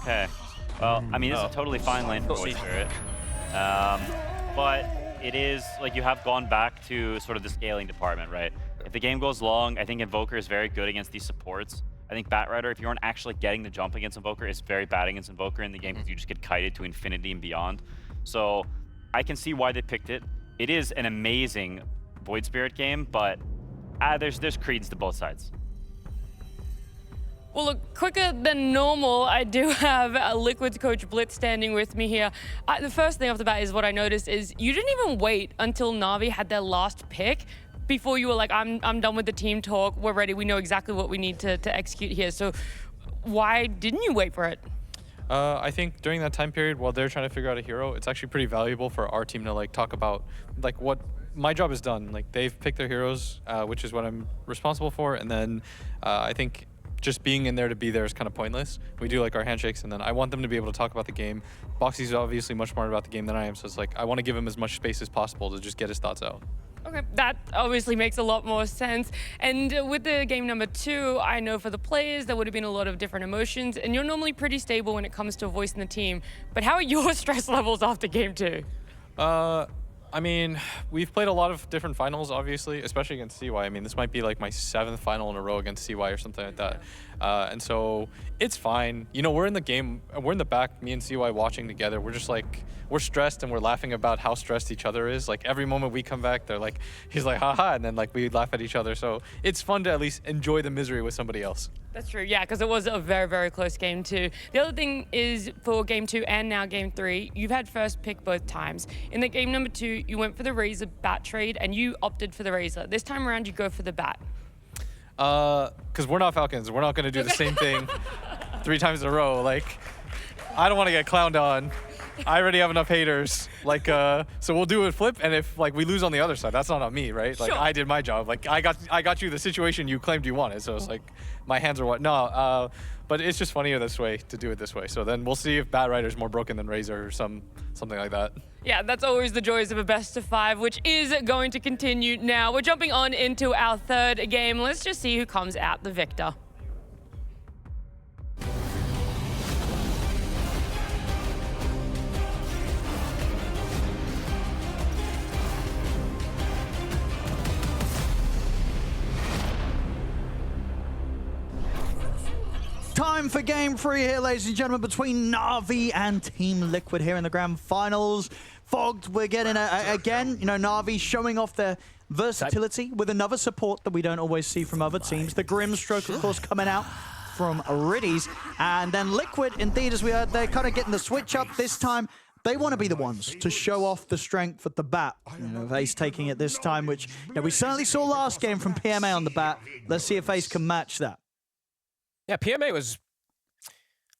Okay. Well, I mean, this is a totally fine lane for Void Spirit. But it is, like, you have gone back to sort of the scaling department, right? If the game goes long, I think Invoker is very good against these supports. I think Batrider, if you aren't actually getting the jump against Invoker, is very bad against Invoker in the game because you just get kited to infinity and beyond. So I can see why they picked it. It is an amazing Void Spirit game, but there's creeds to both sides. Well, look, quicker than normal, I do have Liquid's coach Blitz standing with me here. The first thing off the bat is what I noticed is you didn't even wait until Navi had their last pick before you were like, I'm done with the team talk, we're ready, we know exactly what we need to execute here. So why didn't you wait for it? I think during that time period, while they're trying to figure out a hero, it's actually pretty valuable for our team to like talk about like what my job is done. Like they've picked their heroes, which is what I'm responsible for, and then I think just being in there to be there is kind of pointless. We do like our handshakes, and then I want them to be able to talk about the game. Boxy's obviously much smarter about the game than I am, so it's like I want to give him as much space as possible to just get his thoughts out. Okay, that obviously makes a lot more sense. And with the game number 2, I know for the players there would have been a lot of different emotions, and you're normally pretty stable when it comes to voicing the team. But how are your stress levels after game 2? I mean, we've played a lot of different finals, obviously, especially against CY. I mean, this might be like my 7th final in a row against CY or something like that. And so it's fine. You know, we're in the game, we're in the back, me and CY watching together. We're just like, we're stressed and we're laughing about how stressed each other is. Like every moment we come back, they're like, he's like, haha, and then like we laugh at each other. So it's fun to at least enjoy the misery with somebody else. That's true, yeah, because it was a very, very close game too. The other thing is for game 2 and now game 3, you've had first pick both times. In the game number 2, you went for the Razor bat trade and you opted for the Razor. This time around, you go for the bat. Because we're not Falcons. We're not going to do the same thing 3 times in a row. Like, I don't want to get clowned on. I already have enough haters. Like, so we'll do a flip, and if like we lose on the other side, that's not on me, right? Like, sure. I did my job. Like, I got you the situation you claimed you wanted. So it's like, my hands are what? No, but it's just funnier this way to do it this way. So then we'll see if Batrider's more broken than Razor or something like that. Yeah, that's always the joys of a best of 5, which is going to continue now. We're jumping on into our 3rd game. Let's just see who comes out the victor. Time for game 3 here, ladies and gentlemen, between Navi and Team Liquid here in the Grand Finals. Fogged, we're getting again, you know, Navi showing off their versatility with another support that we don't always see from other teams. The Grimstroke, of course, coming out from Riddies. And then Liquid, indeed, as we heard, they're kind of getting the switch up this time. They want to be the ones to show off the strength at the bat. You know, Ace taking it this time, which you know, we certainly saw last game from PMA on the bat. Let's see if Ace can match that. Yeah, PMA was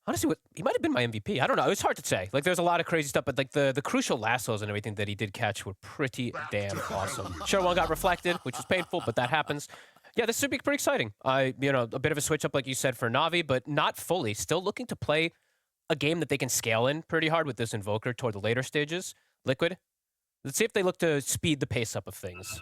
honestly he might have been my MVP. I don't know. It was hard to say. Like there's a lot of crazy stuff, but like the crucial lassos and everything that he did catch were pretty damn awesome. Sure, one got reflected, which was painful, but that happens. Yeah, this should be pretty exciting. You know, a bit of a switch up, like you said, for Navi, but not fully. Still looking to play a game that they can scale in pretty hard with this Invoker toward the later stages. Liquid. Let's see if they look to speed the pace up of things.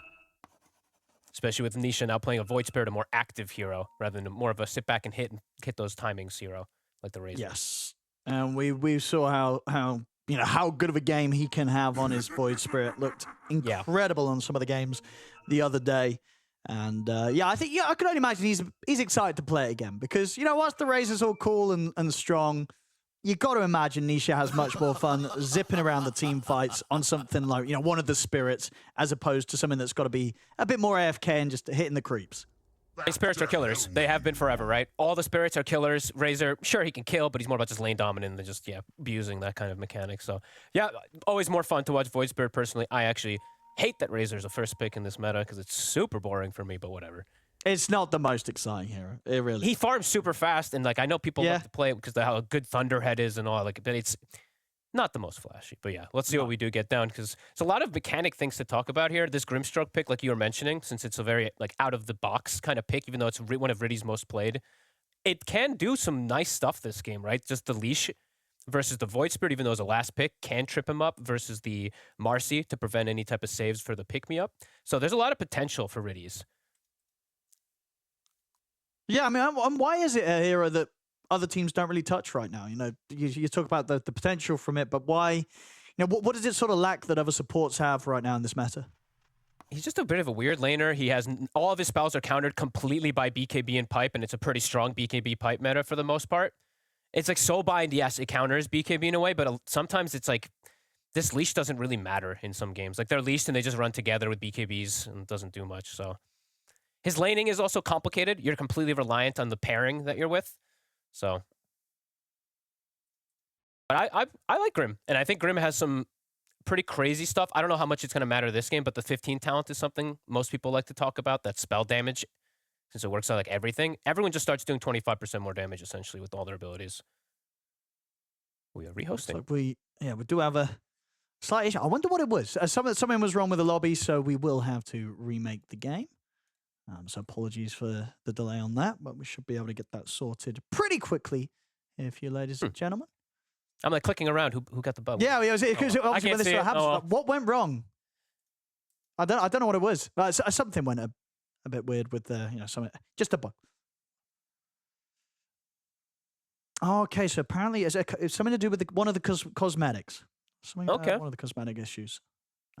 Especially with Nisha now playing a Void Spirit, a more active hero, rather than more of a sit back and hit those timings hero, like the Razor. Yes, and we saw how good of a game he can have on his Void Spirit. Looked incredible on some of the games the other day, and yeah, I think I can only imagine he's excited to play it again because you know whilst the Razor's all cool and strong, you got to imagine Nisha has much more fun zipping around the team fights on something like, you know, one of the spirits, as opposed to something that's got to be a bit more AFK and just hitting the creeps. Spirits are killers. They have been forever, right? All the spirits are killers. Razor, sure, he can kill, but he's more about just lane dominant than just, abusing that kind of mechanic. So, yeah, always more fun to watch Void Spirit personally. I actually hate that Razor's a first pick in this meta because it's super boring for me, but whatever. It's not the most exciting hero. It really. He farms super fast, and like I know people love to play it because of how good Thunderhead is and all. Like, but it's not the most flashy. But yeah, let's see what we do get down because it's a lot of mechanic things to talk about here. This Grimstroke pick, like you were mentioning, since it's a very like out of the box kind of pick, even though it's one of Riddy's most played, it can do some nice stuff this game, right? Just the leash versus the Void Spirit, even though it's a last pick, can trip him up versus the Marcy to prevent any type of saves for the pick me up. So there's a lot of potential for Riddy's. Yeah, I mean, why is it a hero that other teams don't really touch right now. You talk about the potential from it, but why? What does it sort of lack that other supports have right now in this meta? He's just a bit of a weird laner. He has all of his spells are countered completely by BKB and pipe, and it's a pretty strong BKB pipe meta for the most part. It's like Soulbind, yes, it counters BKB in a way, but sometimes it's like this leash doesn't really matter in some games. Like they're leashed and they just run together with BKBs and it doesn't do much. So his laning is also complicated. You're completely reliant on the pairing that you're with. So, but I like Grim, and I think Grim has some pretty crazy stuff. I don't know how much it's going to matter this game, but the 15 talent is something most people like to talk about. That spell damage, since it works on like everything. Everyone just starts doing 25% more damage essentially with all their abilities. We are rehosting. Like we do have a slight issue. I wonder what it was. Something was wrong with the lobby, so we will have to remake the game. So apologies for the delay on that, but we should be able to get that sorted pretty quickly, if you ladies and gentlemen. I'm like clicking around. Who got the bug? Yeah, because obviously when this sort of happens, Oh. like, what went wrong? I don't know what it was. Something went a bit weird with the something, just a bug. Oh, okay, so apparently it's something to do with one of the cosmetics. One of the cosmetic issues.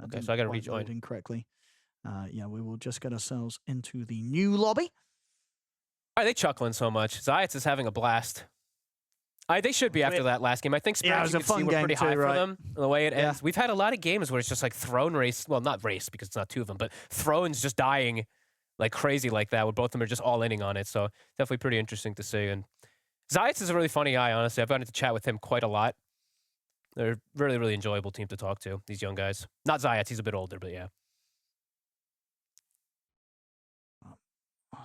Okay, so I got to rejoin incorrectly. Yeah, we will just get ourselves into the new lobby. Why are they chuckling so much? Zayats is having a blast. They should be after that last game. I think it was a fun game pretty too, high right? for them. The way it ends. We've had a lot of games where it's just like throne race. Well, not race because it's not two of them, but thrones just dying like crazy like that, where both of them are just all inning on it. So definitely pretty interesting to see. And Zayats is a really funny guy, honestly. I've gotten to chat with him quite a lot. They're a really, really enjoyable team to talk to, these young guys. Not Zayats, he's a bit older, but yeah.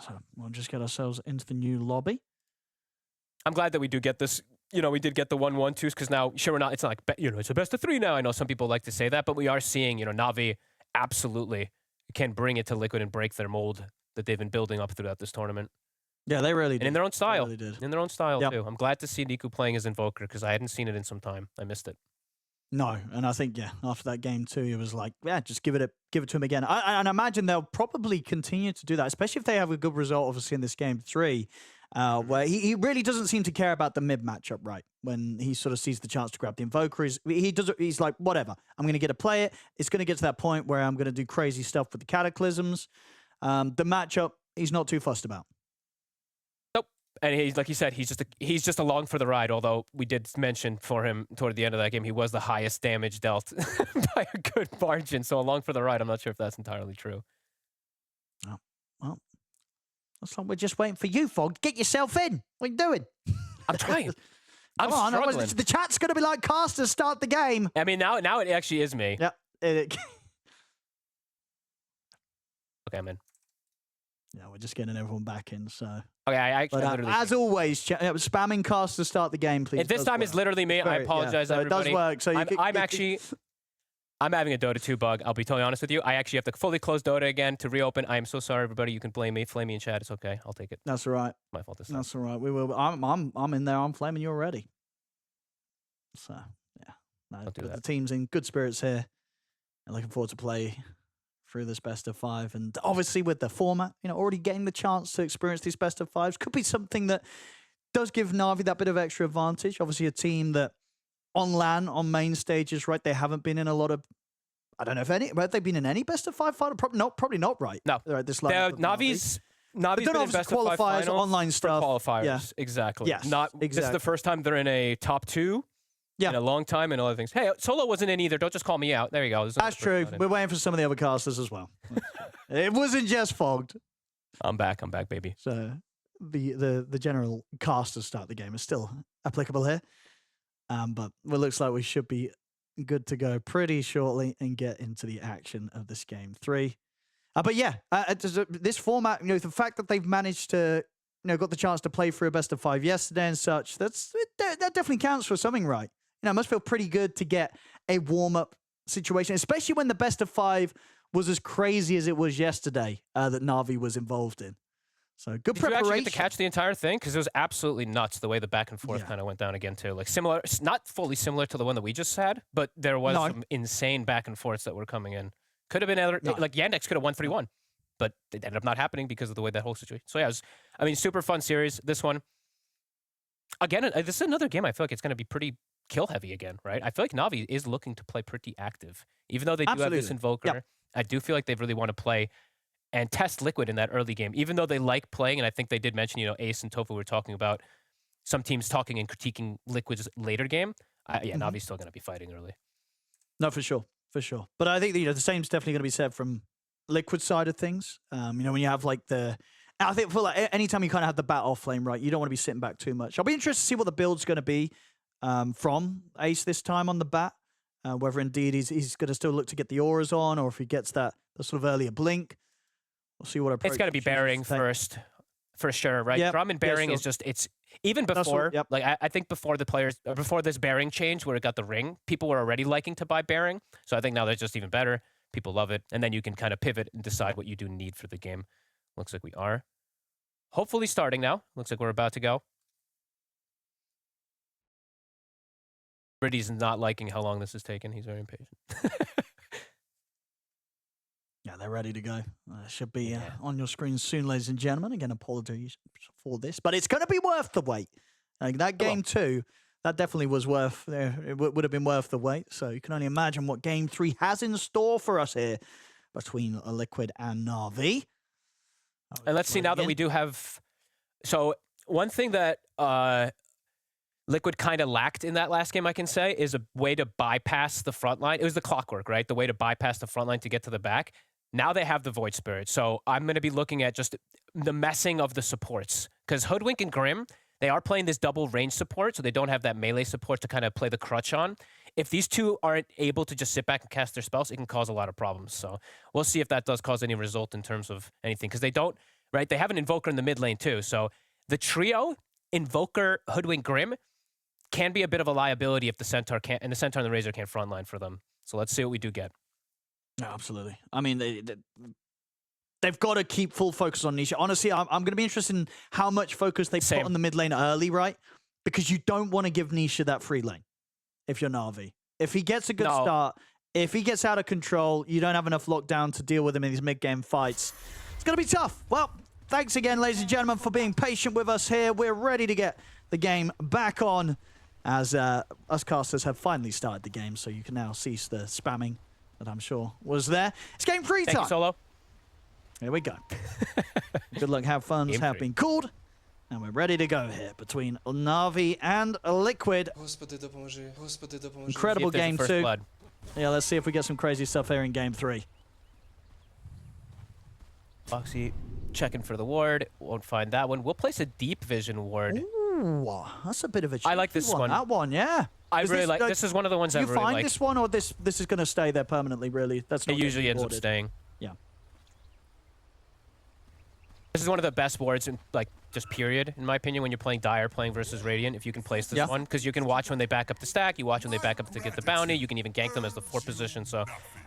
So we'll just get ourselves into the new lobby. I'm glad that we do get this. We did get the 1-1-2s because now, sure, we're not, it's not like, it's a best of 3 now. I know some people like to say that, but we are seeing, Navi absolutely can bring it to Liquid and break their mold that they've been building up throughout this tournament. Yeah, they really did. And in their own style. They really did. In their own style, too. I'm glad to see Niku playing as Invoker because I hadn't seen it in some time. I missed it. No, and I think, after that game too, it was like, just give it to him again. And I imagine they'll probably continue to do that, especially if they have a good result, obviously, in this game 3, where he really doesn't seem to care about the mid matchup, right? When he sort of sees the chance to grab the Invoker, he's like, whatever, I'm going to get to play it. It's going to get to that point where I'm going to do crazy stuff with the Cataclysms. The matchup, he's not too fussed about. And he's like you said, he's just along for the ride. Although we did mention for him toward the end of that game, he was the highest damage dealt by a good margin. So along for the ride, I'm not sure if that's entirely true. Oh, well, looks like we're just waiting for you, Fog. Get yourself in. What are you doing? I'm trying. I'm Come on, struggling. the chat's going to be like, casters, start the game. I mean, now it actually is me. Yep. Okay, I'm in. Yeah, we're just getting everyone back in, so... Okay, I literally... as always, spamming cast to start the game, please. This time it's literally me. I apologize, everybody. It does work. So I'm having a Dota 2 bug. I'll be totally honest with you. I actually have to fully close Dota again to reopen. I am so sorry, everybody. You can blame me. Flame me in chat. It's okay. I'll take it. That's all right. My fault this time. That's all right. We will. I'm in there. I'm flaming you already. So, yeah. No, the team's in good spirits here. And looking forward to play through this best of 5, and obviously with the format, already getting the chance to experience these best of 5s could be something that does give Navi that bit of extra advantage. Obviously a team that on LAN, on main stages, right, they haven't been in a lot of, I don't know if any, have they been in any best of 5 final? Probably not, right? No. Right, this Navi's been in best of 5 finals online stuff. Qualifiers, yeah. Exactly. Yes, exactly. This is the first time they're in a top 2. In a long time and other things. Hey, Solo wasn't in either. Don't just call me out. There you go. That's true. We're waiting for some of the other casters as well. It wasn't just Fogged. I'm back, baby. So the general cast to start the game is still applicable here. But it looks like we should be good to go pretty shortly and get into the action of this game 3. But yeah, this format, the fact that they've managed to, got the chance to play through a best of 5 yesterday and such, that definitely counts for something, right? It must feel pretty good to get a warm-up situation, especially when the best of 5 was as crazy as it was yesterday that Navi was involved in. So good preparation. Did you actually get to catch the entire thing? Because it was absolutely nuts the way the back and forth kind of went down again too. Like similar, not fully similar to the one that we just had, but there was some insane back and forths that were coming in. Could have been like Yandex could have won 3-1, but it ended up not happening because of the way that whole situation. So yeah, super fun series. This one. Again, this is another game I feel like it's going to be pretty kill heavy again, right? I feel like Navi is looking to play pretty active. Even though they do have this Invoker, Yep. I do feel like they really want to play and test Liquid in that early game, even though they like playing. And I think they did mention, Ace and Tofu were talking about some teams talking and critiquing Liquid's later game. Navi's still going to be fighting early. No, for sure. For sure. But I think the same's definitely going to be said from Liquid side of things. When you have like I think for like anytime you kind of have the bat off flame, right, you don't want to be sitting back too much. I'll be interested to see what the build's going to be from Ace this time on the bat. Whether indeed he's going to still look to get the auras on, or if he gets the sort of earlier blink. We'll see what approach. It's got to be bearing first, for sure, right? Yep. Drum and bearing is just, it's even before, yep. like I think before before this bearing change where it got the ring, people were already liking to buy bearing. So I think now that's just even better. People love it. And then you can kind of pivot and decide what you do need for the game. Looks like we are. Hopefully starting now. Looks like we're about to go. Britty's not liking how long this is taking. He's very impatient. Yeah, they're ready to go. Should be on your screen soon, ladies and gentlemen. Again, apologies for this, but it's going to be worth the wait. Like that game 2, that definitely was worth. It would have been worth the wait. So you can only imagine what game 3 has in store for us here between Liquid and Navi. And let's see now that we do have. So one thing that Liquid kind of lacked in that last game, I can say, is a way to bypass the front line. It was the clockwork, right? The way to bypass the front line to get to the back. Now they have the Void Spirit. So I'm going to be looking at just the messing of the supports. Because Hoodwink and Grim, they are playing this double range support, so they don't have that melee support to kind of play the crutch on. If these two aren't able to just sit back and cast their spells, it can cause a lot of problems. So we'll see if that does cause any result in terms of anything. Because they don't, right? They have an Invoker in the mid lane too. So the trio, Invoker, Hoodwink, Grim, can be a bit of a liability if the Centaur can't, and the Centaur and the Razor can't frontline for them. So let's see what we do get. No, absolutely. I mean, they've got to keep full focus on Nisha. Honestly, I'm going to be interested in how much focus they put on the mid lane early, right? Because you don't want to give Nisha that free lane if you're Navi. If he gets a good start, if he gets out of control, you don't have enough lockdown to deal with him in these mid-game fights. It's going to be tough. Well, thanks again, ladies and gentlemen, for being patient with us here. We're ready to get the game back on as us casters have finally started the game, so you can now cease the spamming that I'm sure was there. It's game 3 time. Thank you, Solo. Here we go. Good luck, have fun have been called. And we're ready to go here between Navi and Liquid. Incredible game 2. Blood. Yeah, let's see if we get some crazy stuff here in game 3. Foxy checking for the ward. Won't find that one. We'll place a deep vision ward. Ooh, that's a bit of a I like this one. That one, yeah. I really like. This is one of the ones I really like. You find this one, or this is going to stay there permanently? Really, that's not. It usually ends up staying. Yeah. This is one of the best wards in just period, in my opinion, when you're playing Dire, playing versus Radiant. If you can place this one, because you can watch when they back up the stack, you watch when they back up to get the bounty. You can even gank them as the 4th position. So,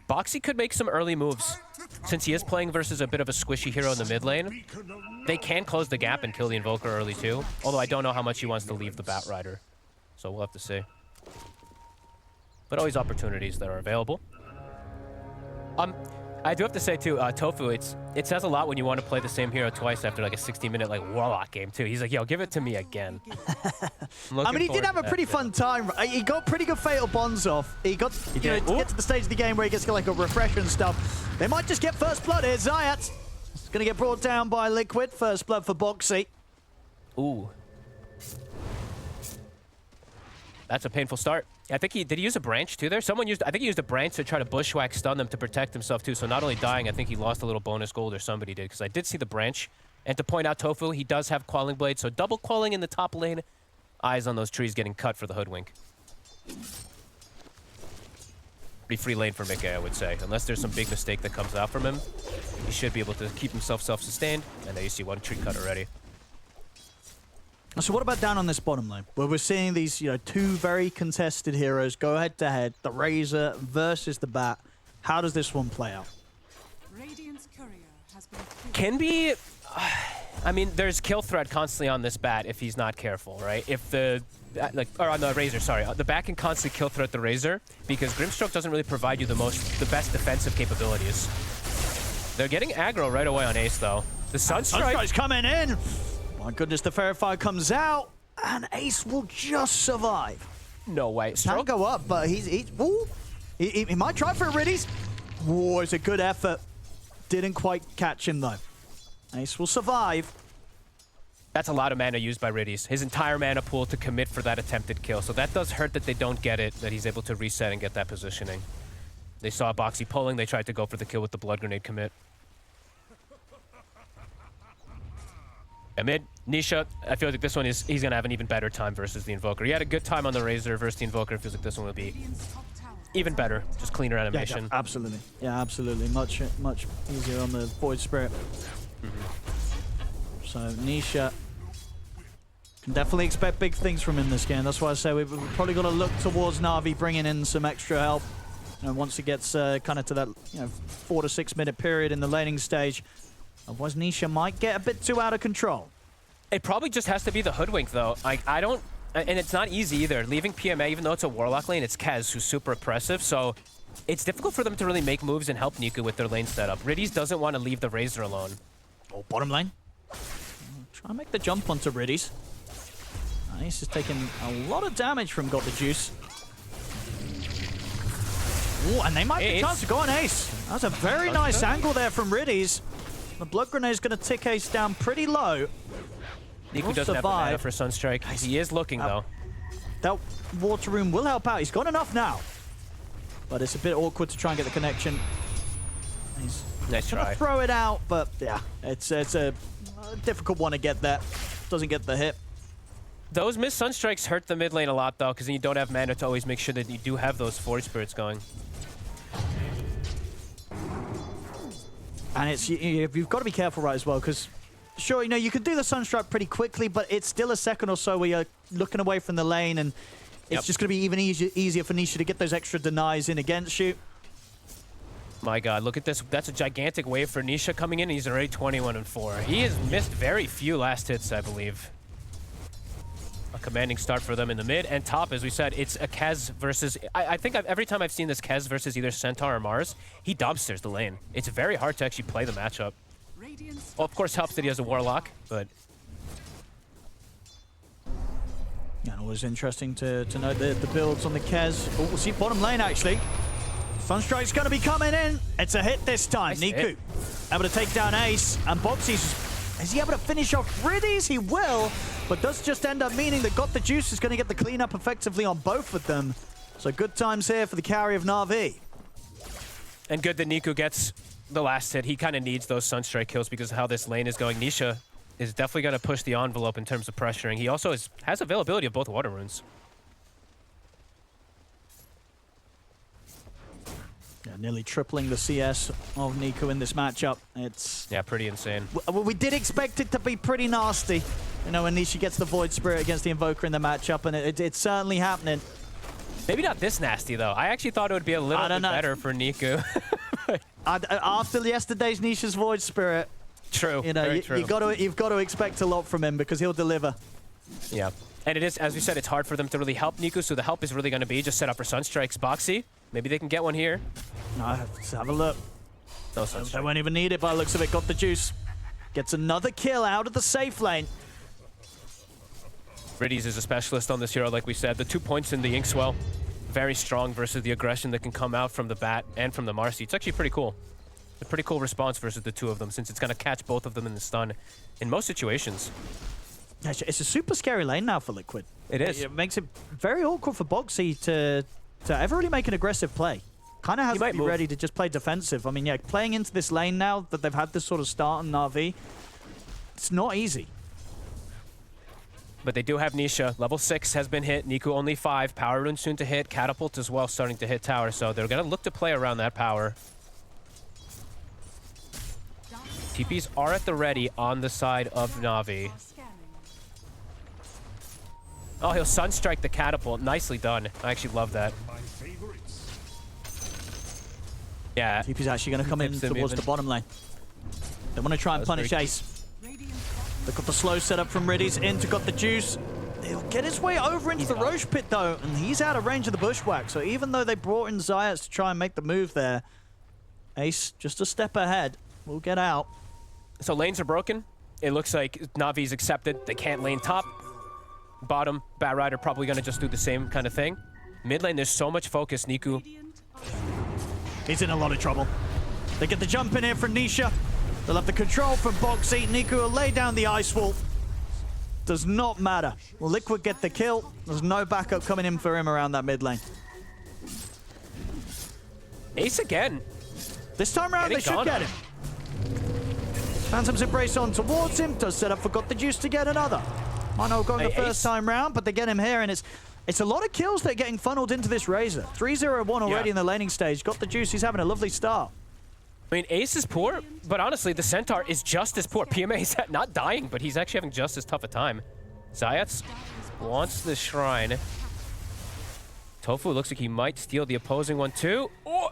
Boxy could make some early moves, since he is playing versus a bit of a squishy hero in the mid lane. They can close the gap and kill the Invoker early too. Although I don't know how much he wants to leave the Bat Rider, so we'll have to see. But always opportunities that are available. I do have to say too, Tofu, it says a lot when you want to play the same hero twice after like a 60-minute Warlock game too. He's like, yo, give it to me again. I mean, he did have a pretty fun time. He got pretty good Fatal Bonds off. He got to get to the stage of the game where he gets like a refresher and stuff. They might just get first blood here. Zayat is going to get brought down by Liquid. First blood for Boxy. Ooh. That's a painful start. I think did he use a branch too there? I think he used a branch to try to bushwhack stun them to protect himself too. So not only dying, I think he lost a little bonus gold, or somebody did, because I did see the branch. And to point out, Tofu, he does have Quelling Blade, so double quelling in the top lane. Eyes on those trees getting cut for the Hoodwink. Pretty free lane for Mickey, I would say. Unless there's some big mistake that comes out from him, he should be able to keep himself self-sustained. And there you see one tree cut already. So what about down on this bottom lane, where we're seeing these, two very contested heroes go head-to-head, the Razor versus the Bat. How does this one play out? Can be... I mean, there's kill threat constantly on this Bat if he's not careful, right? If the... or on the Razor, sorry. The Bat can constantly kill threat the Razor, because Grimstroke doesn't really provide you the best defensive capabilities. They're getting aggro right away on Ace, though. The Sunstrike's coming in! My goodness, the Fairy Fire comes out, And Ace will just survive. No way. Can Stroke? go up, but he might try for a Riddies. Whoa, it's a good effort. Didn't quite catch him, though. Ace will survive. That's a lot of mana used by Riddies. His entire mana pool to commit for that attempted kill. So that does hurt that they don't get it, that he's able to reset and get that positioning. They saw Boxy pulling, they tried to go for the kill with the blood grenade commit. And mid, Nisha, I feel like this one he's going to have an even better time versus the Invoker. He had a good time on the Razor versus the Invoker. It feels like this one will be even better, just cleaner animation. Yeah, absolutely. Yeah, absolutely. Much easier on the Void Spirit. So Nisha can definitely expect big things from him this game. That's why I say we've probably got to look towards Navi bringing in some extra help. You know, once it gets kind of to that 4 to 6 minute period in the laning stage. Otherwise, Nisha might get a bit too out of control. It probably just has to be the Hoodwink, though. I don't... And it's not easy either. Leaving PMA, even though it's a Warlock lane, it's Kez, who's super oppressive, so it's difficult for them to really make moves and help Niku with their lane setup. Riddies doesn't want to leave the Razor alone. Oh, bottom lane. Try and make the jump onto Riddies. Ace is taking a lot of damage from Got the Juice. Oh, and they might get a chance to go on Ace. That's a very nice angle there from Riddies. The blood grenade is going to tick Ace down pretty low. Niku doesn't have the mana for Sunstrike. He is looking, though. That water room will help out. He's got enough now. But it's a bit awkward to try and get the connection. He's nice try. Throw it out, but yeah, it's a difficult one to get that. Doesn't get the hit. Those missed Sunstrikes hurt the mid lane a lot, though, because then you don't have mana to always make sure that you do have those Void Spirits going. And it's you've got to be careful, right, as well, because sure, you can do the Sunstrike pretty quickly, but it's still a second or so where you're looking away from the lane, and it's just going to be even easier for Nisha to get those extra denies in against you. My God, look at this. That's a gigantic wave for Nisha coming in. He's already 21-4. He has missed very few last hits, I believe. A commanding start for them in the mid and top. As we said, it's a Kez versus... I think every time I've seen this Kez versus either Centaur or Mars, he dumpsters the lane. It's very hard to actually play the matchup. Well, of course, helps that he has a Warlock, but... Yeah, and always interesting to note the builds on the Kez. Oh, we'll see bottom lane, actually. Sunstrike's going to be coming in. It's a hit this time. Nice Niku hit. able to take down Ace. And Bo5, is he able to finish off Riddies? He will, but does just end up meaning that Got the Juice is going to get the cleanup effectively on both of them. So good times here for the carry of Navi. And good that Niku gets the last hit. He kind of needs those Sunstrike kills because of how this lane is going. Nisha is definitely going to push the envelope in terms of pressuring. He also has availability of both water runes. Yeah, nearly tripling the CS of Niku in this matchup. It's pretty insane. We did expect it to be pretty nasty. When Nisha gets the Void Spirit against the Invoker in the matchup, and it's certainly happening. Maybe not this nasty, though. I actually thought it would be a little bit better for Niku. After yesterday's Nisha's Void Spirit, true. True. You've got to expect a lot from him because he'll deliver. Yeah. And it is, as we said, it's hard for them to really help Niku, so the help is really going to be just set up for Sunstrikes. Boxy, maybe they can get one here. No, let's have a look. No Sunstrike. They won't even need it by the looks of it. Got the Juice. Gets another kill out of the safe lane. Riddies is a specialist on this hero, like we said. The 2 points in the Inkswell, very strong versus the aggression that can come out from the Bat and from the Marcy. It's actually pretty cool. A pretty cool response versus the two of them, since it's going to catch both of them in the stun in most situations. It's a super scary lane now for Liquid. It is. It makes it very awkward for Boxy to ever really make an aggressive play. Kind of has to be ready to just play defensive. I mean, yeah, playing into this lane now that they've had this sort of start on Navi, it's not easy. But they do have Nisha. Level 6 has been hit. Niku only 5. Power Rune soon to hit. Catapult as well starting to hit tower. So they're going to look to play around that power. TPs are at the ready on the side of Navi. Oh, he'll Sunstrike the Catapult. Nicely done. I actually love that. Yeah. TP's actually going to come in towards the bottom lane. They want to try and punish Ace. They've got the slow setup from Riddies into Got the Juice. He'll get his way over into the Roche pit, though, and he's out of range of the Bushwhack. So even though they brought in Zayats to try and make the move there, Ace, just a step ahead, will get out. So lanes are broken. It looks like Navi's accepted. They can't lane top. Bottom, Bat Rider probably going to just do the same kind of thing. Mid lane, there's so much focus. Niku. He's in a lot of trouble. They get the jump in here from Nisha. They'll have the control from Bo5. Niku will lay down the ice wall. Does not matter. Liquid get the kill. There's no backup coming in for him around that mid lane. Ace again. This time around, they should get him. Phantom's Embrace on towards him. Does set up for Got the Juice to get another. Might not have gone the first time round, but they get him here, and it's a lot of kills that are getting funneled into this Razor. 3-0-1 already in the laning stage. Got the Juice. He's having a lovely start. I mean, Ace is poor, but honestly, the Centaur is just as poor. PMA is not dying, but he's actually having just as tough a time. Zayats wants the Shrine. Tofu looks like he might steal the opposing one, too. Oh!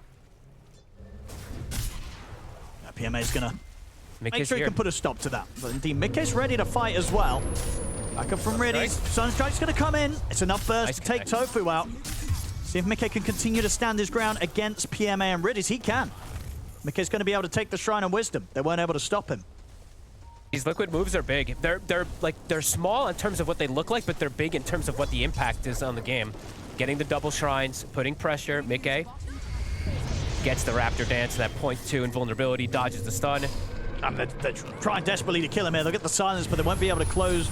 PMA's going to make sure he here. can put a stop to that. But indeed, Mickey's ready to fight as well. Back up from Riddies. Sunstrike's going to come in. It's enough burst to take Tofu out. See if Mickey can continue to stand his ground against PMA and Riddies. He can. Mickey's going to be able to take the Shrine of Wisdom. They weren't able to stop him. These Liquid moves are big. They're small in terms of what they look like, but they're big in terms of what the impact is on the game. Getting the double shrines, putting pressure. Mickey gets the Raptor Dance, that .2 invulnerability, dodges the stun. They're trying desperately to kill him here. They'll get the silence, but they won't be able to close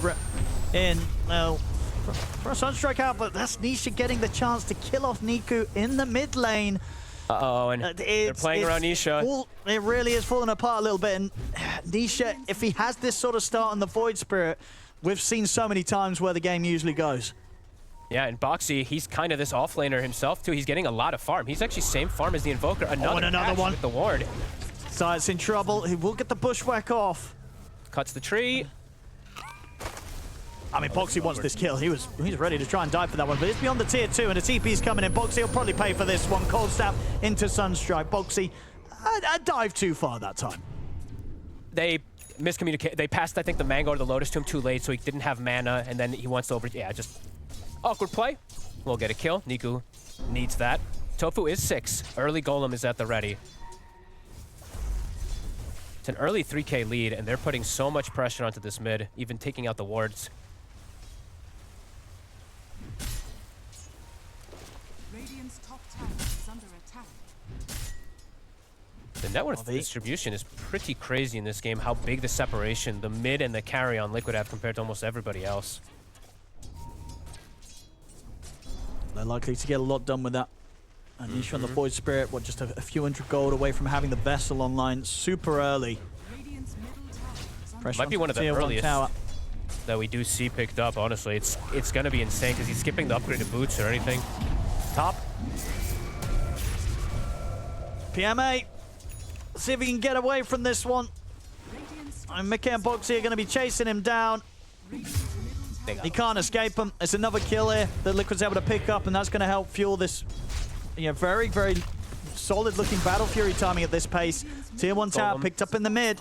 in. Well, for a Sunstrike out, but that's Nisha getting the chance to kill off Niku in the mid lane. Uh-oh, and they're playing around Nisha. It really is falling apart a little bit. And Nisha, if he has this sort of start on the Void Spirit, we've seen so many times where the game usually goes. Yeah, and Boxy, he's kind of this offlaner himself, too. He's getting a lot of farm. He's actually same farm as the Invoker. Another one with the ward. Zayat's in trouble. He will get the Bushwhack off. Cuts the tree. I mean, Boxy wants this kill. He's ready to try and die for that one, but it's beyond the tier 2, and the TP's coming in. Boxy will probably pay for this one. Cold Snap into Sunstrike. Boxy, I dived too far that time. They miscommunicate. They passed, I think, the Mango or the Lotus to him too late, so he didn't have mana, and then he wants to yeah, just awkward play. We'll get a kill. Niku needs that. Tofu is 6. Early Golem is at the ready. It's an early 3K lead, and they're putting so much pressure onto this mid, even taking out the wards. The net worth distribution is pretty crazy in this game, how big the separation, the mid and the carry on Liquid have compared to almost everybody else. They're likely to get a lot done with that. And Nisha on the Void Spirit, just a few hundred gold away from having the Vessel online super early. Might be one of the earliest that we do see picked up, honestly. It's going to be insane because he's skipping the upgraded boots or anything. Top. PMA. See if he can get away from this one. And Mickey and Boxy are going to be chasing him down. He can't escape him. It's another kill here that Liquid's able to pick up, and that's going to help fuel this very, very solid-looking Battle Fury timing at this pace. Tier 1 tower picked up in the mid.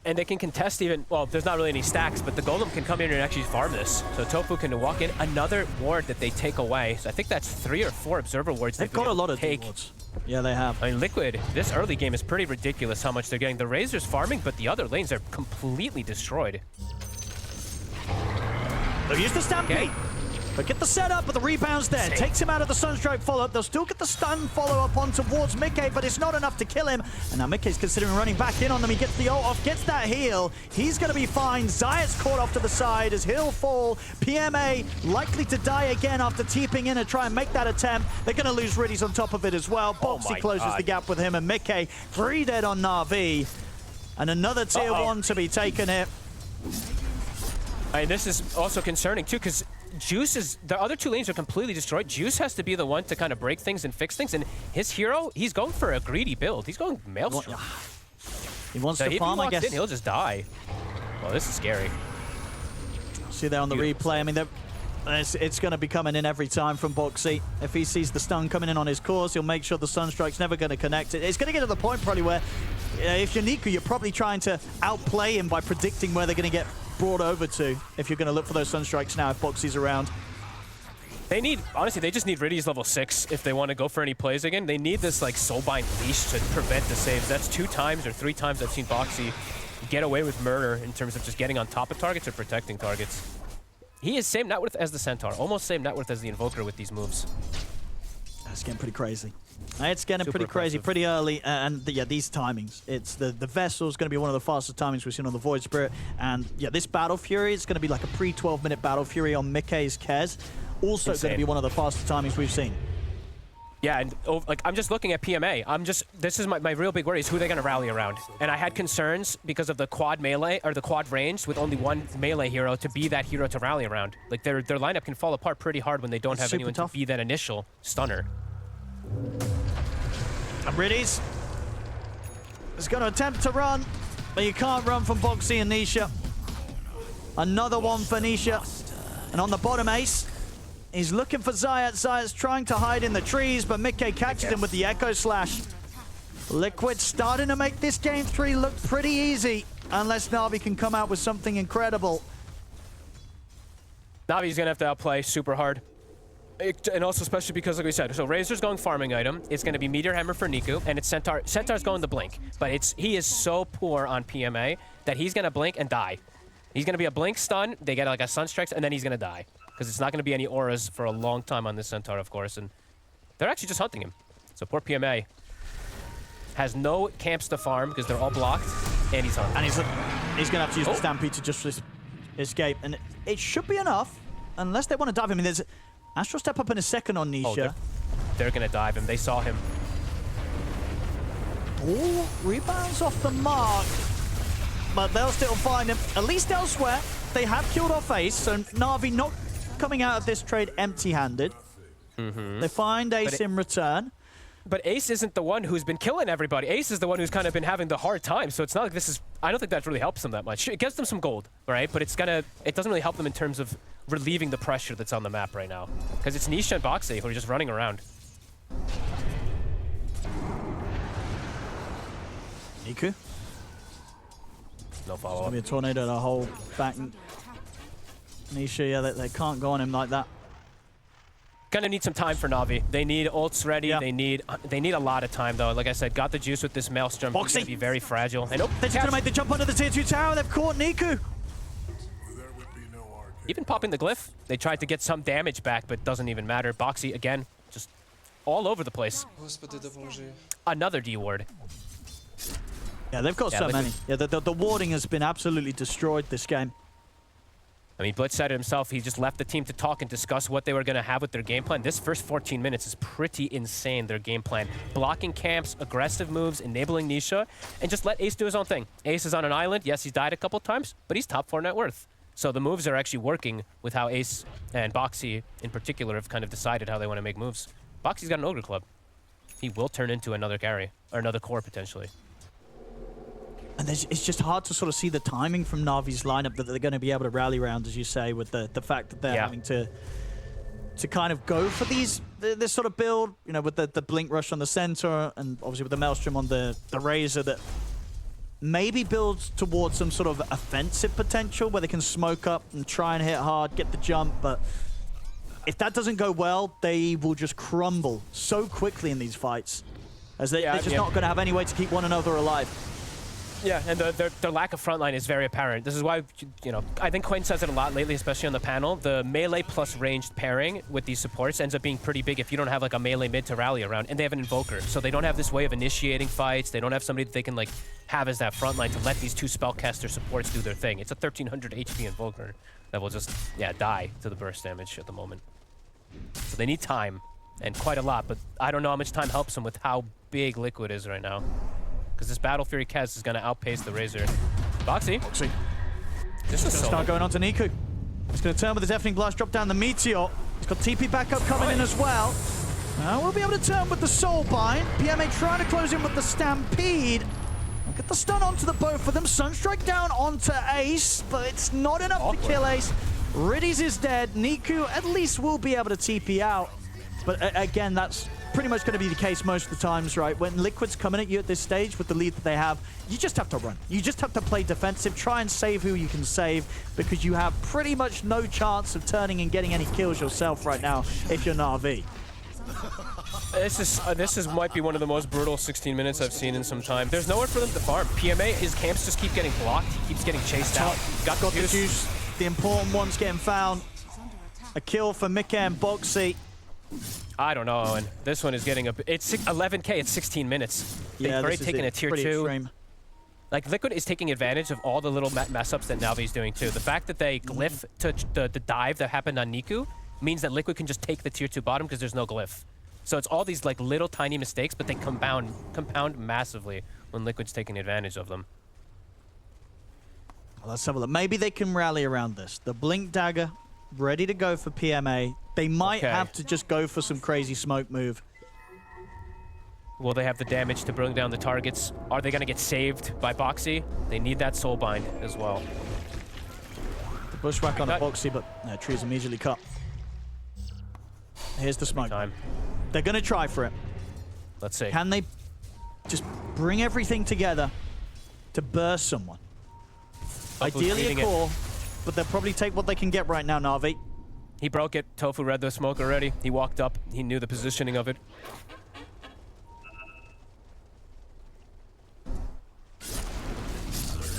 And they can contest even, well, there's not really any stacks, but the Golem can come in and actually farm this. So Tofu can walk in. Another ward that they take away. So I think that's 3 or 4 Observer wards they've got a lot of wards. Yeah, they have. I mean, Liquid, this early game is pretty ridiculous how much they're getting. The Razor's farming, but the other lanes are completely destroyed. They'll use the Stampede. But get the setup, but the rebound's there. Takes him out of the Sunstrike follow-up. They'll still get the stun follow-up on towards Mickey, but it's not enough to kill him. And now Mickey's considering running back in on them. He gets the ult off, gets that heal. He's going to be fine. Zayat's caught off to the side as he'll fall. PMA likely to die again after TPing in and try and make that attempt. They're going to lose Riddies on top of it as well. Boxy closes the gap with him and Mickey. 3 dead on Navi. And another tier 1 to be taken here. And this is also concerning too, because Juice is, the other 2 lanes are completely destroyed. Juice has to be the one to kind of break things and fix things, and his hero, he's going for a greedy build. He's going Maelstrom. He wants to farm, I guess. He'll just die. Well, this is scary. See there on the replay, I mean, it's going to be coming in every time from Boxy. If he sees the stun coming in on his course, he'll make sure the Sunstrike's never going to connect it. It's going to get to the point probably where, if you're Niku, you're probably trying to outplay him by predicting where they're going to get brought over to, if you're going to look for those Sunstrikes now if Boxy's around. They need, honestly, they just need Riddies level 6 if they want to go for any plays again. They need this like Soulbind leash to prevent the saves. That's 2 times or 3 times I've seen Boxy get away with murder in terms of just getting on top of targets or protecting targets. he is same net worth as the Centaur, almost same net worth as the Invoker with these moves. That's getting pretty crazy. It's getting Super pretty crazy impressive. pretty early, and yeah, these timings. It's the Vessel's going to be one of the fastest timings we've seen on the Void Spirit, and yeah, this Battle Fury is going to be like a pre-12-minute Battle Fury on Mickey's Kez. Also going to Insane. be one of the fastest timings we've seen. Yeah, and like I'm just looking at PMA. This is my real big worry is who they're going to rally around. And I had concerns because of the quad melee or the quad range with only one melee hero to be that hero to rally around. Like their lineup can fall apart pretty hard when they don't have Super anyone tough. to be that initial stunner. And Riddies is going to attempt to run, but you can't run from Bo5 and Nisha. Another one for Nisha. And on the bottom ace, he's looking for Zayat. Zayat's trying to hide in the trees, but Mickey catches him with the Echo Slash. Liquid starting to make this game 3 look pretty easy, unless Navi can come out with something incredible. Navi's going to have to outplay super hard. And also especially because, like we said, so Razor's going farming item. It's going to be Meteor Hammer for Niku, and it's Centaur. Centaur's going to Blink. But he is so poor on PMA that he's going to blink and die. He's going to be a blink stun, they get like a Sunstrikes, and then he's going to die. Because it's not going to be any auras for a long time on this Centaur, of course. And they're actually just hunting him. So poor PMA has no camps to farm because they're all blocked, and he's hunting. And he's going to have to use the Stampede to just escape. And it should be enough, unless they want to dive him. I mean, there's Astral Step up in a second on Nisha. Oh, they're going to dive him. They saw him. All rebounds off the mark, but they'll still find him. At least elsewhere, they have killed off Ace, so Navi not coming out of this trade empty-handed. They find Ace in return. But Ace isn't the one who's been killing everybody. Ace is the one who's kind of been having the hard time, so it's not like this is... I don't think that really helps them that much. It gives them some gold, right? But it doesn't really help them in terms of relieving the pressure that's on the map right now. Because it's Nisha and Bo5 who are just running around. Niku. No It's follow-up. going to be a tornado the whole back. Nisha, yeah, they can't go on him like that. Gonna need some time for Navi. They need ults ready. Yeah. They need a lot of time though. Like I said, got the juice with this Maelstrom. He's gonna be very fragile. And They're just going to make the jump under the tier 2 tower. They've caught Niku. even popping the glyph. They tried to get some damage back, but doesn't even matter. Bo5 again, just all over the place. Another D ward. Yeah, they've got so many. Yeah, the warding has been absolutely destroyed this game. I mean, Blitz said it himself. He just left the team to talk and discuss what they were going to have with their game plan. This first 14 minutes is pretty insane, their game plan. Blocking camps, aggressive moves, enabling Nisha, and just let Ace do his own thing. Ace is on an island. Yes, he's died a couple times, but he's top 4 net worth. So the moves are actually working with how Ace and Bo5 in particular have kind of decided how they want to make moves. Bo5's got an Ogre Club. He will turn into another carry, or another core potentially. And it's just hard to sort of see the timing from Navi's lineup that they're going to be able to rally around, as you say, with the fact that they're having to kind of go for this sort of build, you know, with the Blink Rush on the center, and obviously with the Maelstrom on the Razor, that maybe builds towards some sort of offensive potential where they can smoke up and try and hit hard, get the jump, but if that doesn't go well, they will just crumble so quickly in these fights, as they're just not going to have any way to keep one another alive. Yeah, and their lack of frontline is very apparent. This is why, you know, I think Quién says it a lot lately, especially on the panel. The melee plus ranged pairing with these supports ends up being pretty big if you don't have like a melee mid to rally around, and they have an Invoker, so they don't have this way of initiating fights. They don't have somebody that they can like have as that frontline to let these two spellcaster supports do their thing. It's a 1300 HP Invoker that will just, die to the burst damage at the moment. So they need time, and quite a lot, but I don't know how much time helps them with how big Liquid is right now. Because this Battle Fury Kez is going to outpace the Razor. Bo5. This is Start going on to Niku. He's going to turn with the Deafening Blast, drop down the Meteor. He's got TP backup coming in as well. We'll be able to turn with the Soulbind. PMA trying to close in with the Stampede. Get the stun onto the both of them. Sunstrike down onto Ace, but it's not enough to kill Ace. Riddies is dead. Niku at least will be able to TP out. But again, that's pretty much going to be the case most of the times, right? When Liquid's coming at you at this stage with the lead that they have, you just have to run. You just have to play defensive, try and save who you can save, because you have pretty much no chance of turning and getting any kills yourself right now if you're Navi. This might be one of the most brutal 16 minutes I've seen in some time. There's nowhere for them to farm. PMA, his camps just keep getting blocked. He keeps getting chased out. Got the juice. The important ones getting found. A kill for Mika and Bo5. I don't know, Owen. This one is getting a... It's 11K, it's 16 minutes. They've already taken a tier 2. Extreme. Like, Liquid is taking advantage of all the little mess-ups that Navi's doing, too. The fact that they glyph to the dive that happened on Niku means that Liquid can just take the tier 2 bottom because there's no glyph. So it's all these, like, little tiny mistakes, but they compound massively when Liquid's taking advantage of them. Well, let's have a look. Maybe they can rally around this. The Blink Dagger, ready to go for PMA. They might have to just go for some crazy smoke move. Will they have the damage to bring down the targets? Are they going to get saved by Bo5? They need that soulbind as well. The bushwhack on a Bo5, but tree's immediately cut. Here's the smoke. They're going to try for it. Let's see. Can they just bring everything together to burst someone? Ideally a core, but they'll probably take what they can get right now, Navi. He broke it. Tofu read the smoke already. He walked up. He knew the positioning of it.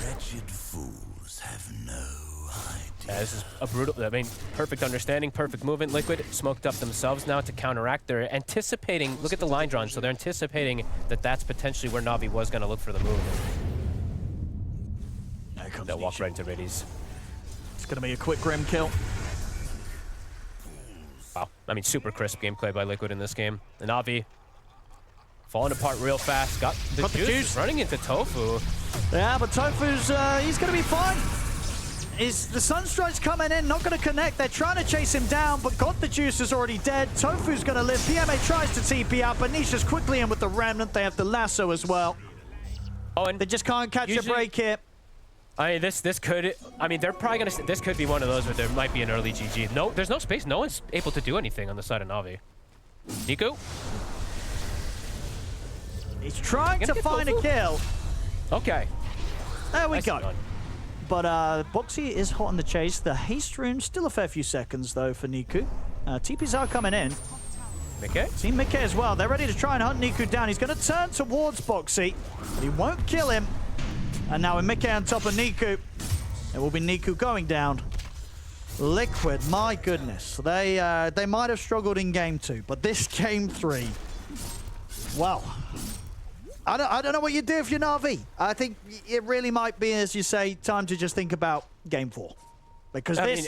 Wretched fools have no idea. Yeah, this is a brutal, I mean, perfect understanding, perfect movement. Liquid smoked up themselves now to counteract. They're anticipating, look at the line drawn, so they're anticipating that that's potentially where Navi was going to look for the move. They'll walk right into Riddies. It's going to be a quick Grim kill. Wow. I mean, super crisp gameplay by Liquid in this game. The Navi falling apart real fast. Got the juice running into Tofu. Yeah, but Tofu's, he's going to be fine. The Sunstrike's coming in, not going to connect. They're trying to chase him down, but God the Juice is already dead. Tofu's going to live. PMA tries to TP out, but Nisha's quickly in with the Remnant. They have the lasso as well. Oh, and they just can't catch a break here. I mean, this could, I mean, they're probably going to, this could be one of those where there might be an early GG. No, there's no space. No one's able to do anything on the side of Navi. Niku? He's trying to find a kill. Okay. There we go. But Bo5 is hot on the chase. The haste rune, still a fair few seconds, though, for Niku. TPs are coming in. Mika? Team Mika as well. They're ready to try and hunt Niku down. He's going to turn towards Bo5, but he won't kill him. And now with Mika on top of Niku, it will be Niku going down. Liquid, my goodness. They might have struggled in game 2, but this game 3, well, I don't know what you do if you're Navi. I think it really might be, as you say, time to just think about game 4. Because it's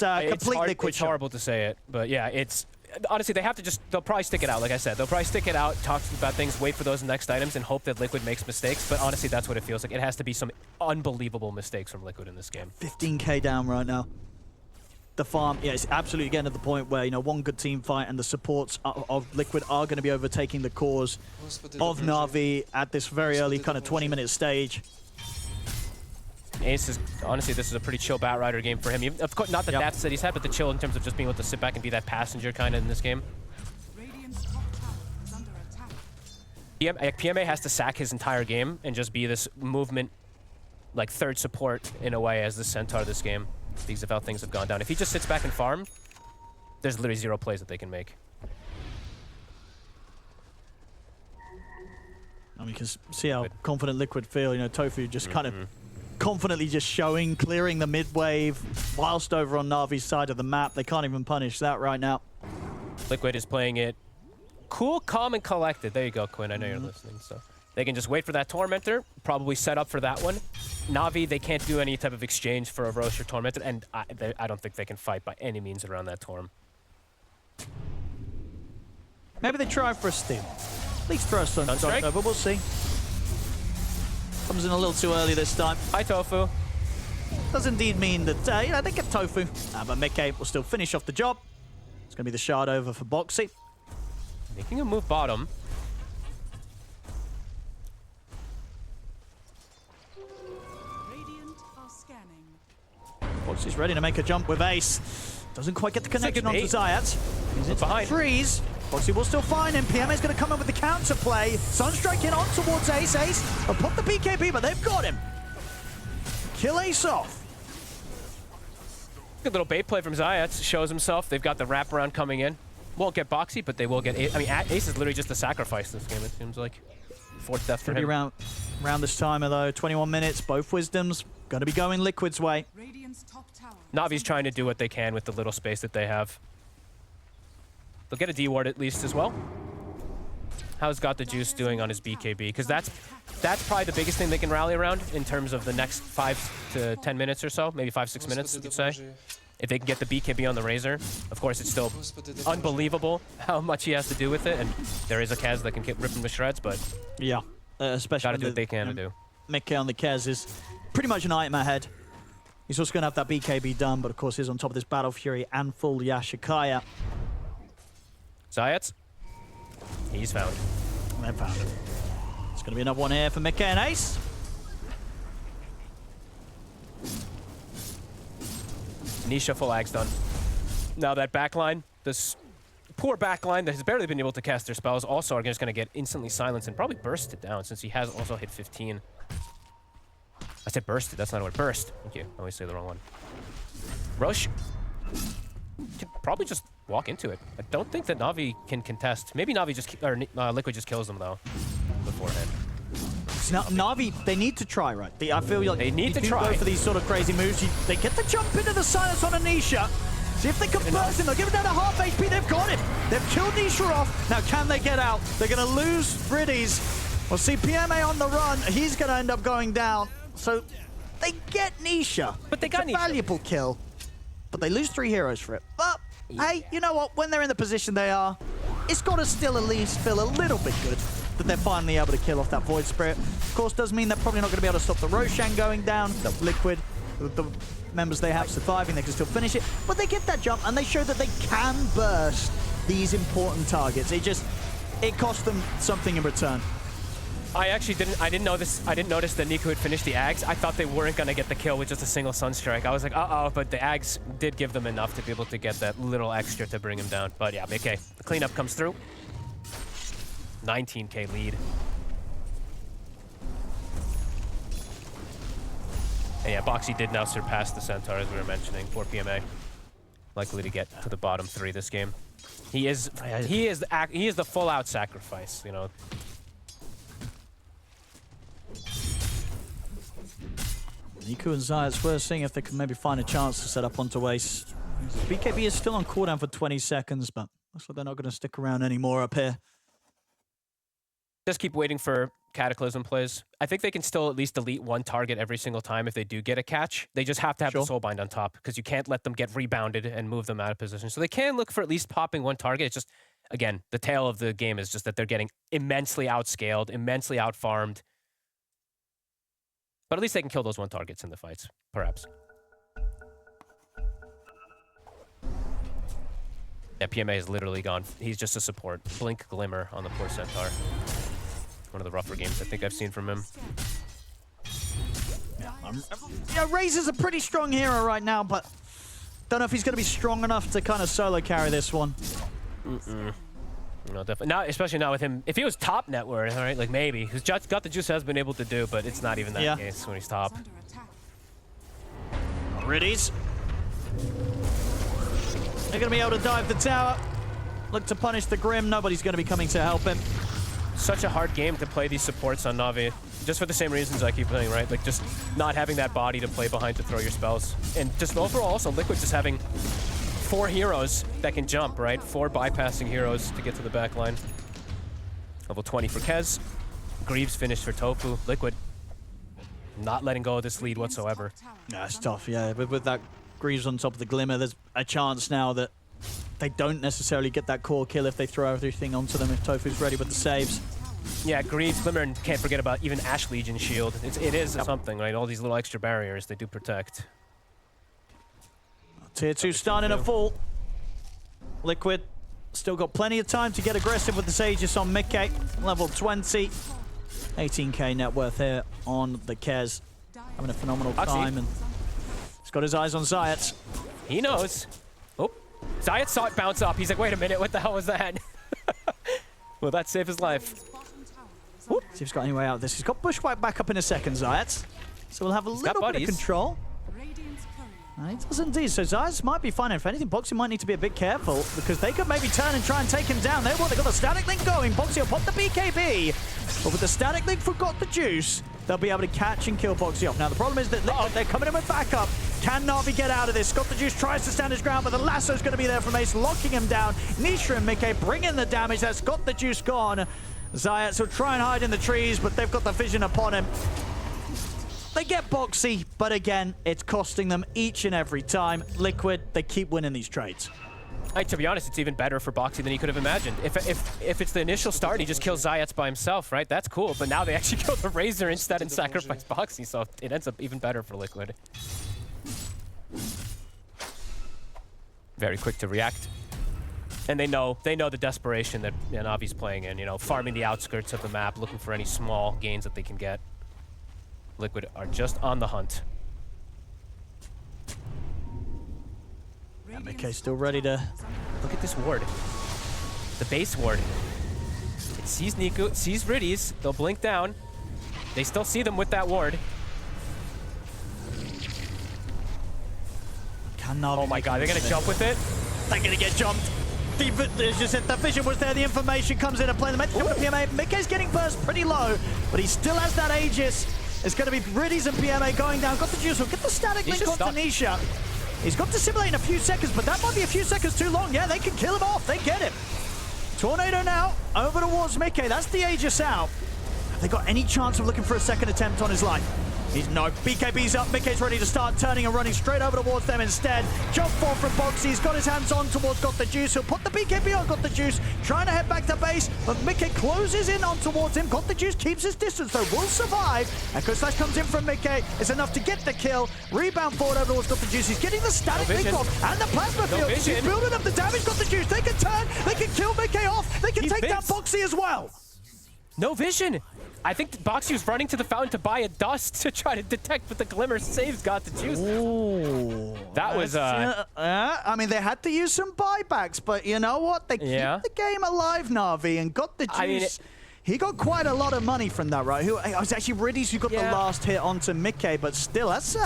a complete Liquid It's horrible to say it, but yeah, it's... Honestly, they have to they'll probably stick it out, like I said. They'll probably stick it out, talk about things, wait for those next items, and hope that Liquid makes mistakes. But honestly, that's what it feels like. It has to be some unbelievable mistakes from Liquid in this game. 15k down right now. The farm, yeah, it's absolutely getting to the point where, you know, one good team fight and the supports of Liquid are going to be overtaking the cores of Navi at this very early kind of 20-minute stage. Ace is, honestly, this is a pretty chill Batrider game for him. Even, of course, not the deaths that he's had, but the chill in terms of just being able to sit back and be that passenger kind of in this game. PMA has to sack his entire game and just be this movement, like third support in a way as the Centaur this game. Because of how things have gone down. If he just sits back and farm, there's literally 0 plays that they can make. And we can see how confident Liquid feel. You know, Tofu just kind of confidently just showing, clearing the mid wave, whilst over on Navi's side of the map. They can't even punish that right now. Liquid is playing it cool, calm, and collected. There you go, Quinn. I know you're listening. So they can just wait for that Tormentor, probably set up for that one. Navi, they can't do any type of exchange for a Roche or Tormentor, and I don't think they can fight by any means around that Torm. Maybe they try for a steal. At least throw a Sunstrike, but we'll see. Comes in a little too early this time. Hi, Tofu. Does indeed mean that, you know, they get Tofu, but Mika will still finish off the job. It's going to be the shard over for Bo5. Making a move bottom. Bo5's ready to make a jump with Ace. Doesn't quite get the connection onto Zayat. He's into the freeze. Bo5 will still find him. PMA's going to come in with the counter play. Sunstrike in on towards Ace. Ace will put the BKB, but they've got him. Kill Ace off. Good little bait play from Zayat. Shows himself. They've got the wraparound coming in. Won't get Bo5, but they will get Ace. I mean, Ace is literally just a sacrifice this game, it seems like. 4th death for him. Around this timer, though. 21 minutes. Both Wisdoms Gonna be going Liquid's way. Navi's trying to do what they can with the little space that they have. They'll get a D ward at least as well. How's Got the Juice doing on his BKB? Because that's probably the biggest thing they can rally around in terms of the next 5 to 10 minutes or so, maybe 5-6 minutes, you could say. If they can get the BKB on the Razor, of course, it's still unbelievable how much he has to do with it, and there is a Kaz that can rip him to shreds, but yeah, especially gotta do what they can to do. Mickey on the Kaz is pretty much an item ahead. He's also going to have that BKB done, but of course he's on top of this Battle Fury and full Yashikaya. Zayats, he's found. They found him. It's going to be another one here for Mickey and Ace. Nisha full Ags done. Now that backline, this poor backline that has barely been able to cast their spells, also are just going to get instantly silenced and probably bursted down since he has also hit 15. I said bursted, that's not a word. Burst. Thank you. I always say the wrong one. Roche can probably just walk into it. I don't think that Navi can contest. Maybe Navi just, or Liquid just kills them though beforehand. Now, Navi, they need to try, right? I feel like they need to try. Go for these sort of crazy moves. They get the jump into the silence on Anisha. See if they can burst him. They'll give it down to half HP. They've got him. They've killed Nisha off. Now, can they get out? They're going to lose Friddies. We'll see PMA on the run. He's going to end up going down. So they get Nisha. But they got Nisha. Valuable kill. But they lose 3 heroes for it. But, hey, you know what? When they're in the position they are, it's got to still at least feel a little bit good that they're finally able to kill off that Void Spirit. Of course, does mean they're probably not going to be able to stop the Roshan going down. The Liquid, the members they have surviving, they can still finish it. But they get that jump, and they show that they can burst these important targets. It cost them something in return. I didn't notice that Niku had finished the Ags. I thought they weren't going to get the kill with just a single Sunstrike. I was like, uh-oh, but the Ags did give them enough to be able to get that little extra to bring him down. But yeah, okay, the cleanup comes through. 19k lead. And yeah, Boxy did now surpass the Centaur, as we were mentioning, for PMA. Likely to get to the bottom 3 this game. He is the full-out sacrifice, you know. Niku and Zayats were seeing if they could maybe find a chance to set up onto Ace. BKB is still on cooldown for 20 seconds, but looks like they're not going to stick around anymore up here. Just keep waiting for Cataclysm plays. I think they can still at least delete 1 target every single time if they do get a catch. They just have to have the Soulbind on top because you can't let them get rebounded and move them out of position. So they can look for at least popping 1 target. It's just, again, the tale of the game is just that they're getting immensely outscaled, immensely outfarmed. But at least they can kill those 1 targets in the fights, perhaps. Yeah, PMA is literally gone. He's just a support. Blink Glimmer on the poor Centaur. One of the rougher games I think I've seen from him. Yeah, Razor's a pretty strong hero right now, but don't know if he's going to be strong enough to kind of solo carry this one. No, definitely not, especially not with him. If he was top net worth, all right, like maybe. Because Got the Juice has been able to do, but it's not even that case when he's top. Riddies. They're going to be able to dive the tower. Look to punish the Grim. Nobody's going to be coming to help him. Such a hard game to play these supports on Navi. Just for the same reasons I keep playing, right? Like just not having that body to play behind to throw your spells. And just overall also Liquid just having 4 heroes that can jump, right? 4 bypassing heroes to get to the back line. Level 20 for Kez. Greaves finished for Tofu. Liquid not letting go of this lead whatsoever. Yeah, it's tough, yeah. But with that Greaves on top of the Glimmer, there's a chance now that they don't necessarily get that core kill if they throw everything onto them if Tofu's ready with the saves. Yeah, Greaves, Glimmer, and can't forget about even Ash Legion shield. It is something, right? All these little extra barriers, they do protect. Tier 2 starting to fall. Liquid still got plenty of time to get aggressive with the Sages on Mickey. Level 20. 18k net worth here on the Kez. Having a phenomenal time, and he's got his eyes on Zayats. He knows. Oh, Zayats saw it bounce up. He's like, wait a minute, what the hell was that? Will that save his life? Whoop. See if he's got any way out of this. He's got Bushwhack back up in a second, Zayats. So we'll have a little bit of control. He does indeed. So Zayats might be fine. If anything, Boxy might need to be a bit careful because they could maybe turn and try and take him down. They got the static link going. Boxy will pop the BKB. But with the static link for Got the Juice, they'll be able to catch and kill Bo5 off. Now, the problem is that they're coming in with backup. Can Navi get out of this? Scott the Juice tries to stand his ground, but the lasso's going to be there from Ace, locking him down. Nisha and Mickey bring in the damage. That's got the Juice gone. Zayats will try and hide in the trees, but they've got the vision upon him. They get boxy, but again, it's costing them each and every time. Liquid, they keep winning these trades. To be honest, it's even better for Boxy than he could have imagined. If it's the initial start, he just kills Zayats by himself, right? That's cool, but now they actually kill the Razor instead and sacrifice Boxy, so it ends up even better for Liquid. Very quick to react. And they know the desperation that Navi's playing in, you know, farming the outskirts of the map, looking for any small gains that they can get. Liquid are just on the hunt. MK still ready to... Look at this ward. The base ward. It sees Niku, it sees Riddies. They'll blink down. They still see them with that ward. Oh my god, they're gonna jump with it? They're gonna get jumped. The vision was there, the information comes into play. The PMA, Mickey's getting burst pretty low, but he still has that Aegis. It's going to be Riddies and PMA going down. Got the Juice, will get the static link onto Nisha. He's got to simulate in a few seconds, but that might be a few seconds too long. Yeah, they can kill him off. They get him. Tornado now, over towards Mickey. That's the Aegis out. Have they got any chance of looking for a second attempt on his life? No, BKB's up, Mickey's ready to start turning and running straight over towards them instead. Jump forward from Boxy, he's got his hands on towards Got the Juice. He'll put the BKB on Got the Juice, trying to head back to base, but Mickey closes in on towards him. Got the Juice keeps his distance, though will survive. Echo Slash comes in from Mickey, it's enough to get the kill. Rebound forward over towards Got the Juice, he's getting the static link off, and the plasma field. He's building up the damage, Got the Juice. They can turn, they can kill Mickey off, they can take down Boxy as well. No vision. I think Boxy was running to the fountain to buy a dust to try to detect, but the glimmer saves Got the Juice. Ooh, that was I mean, they had to use some buybacks, but you know what? They keep the game alive, Navi, and Got the Juice. I mean, he got quite a lot of money from that, right? It was actually Riddies who got the last hit onto Mickey, but still, that's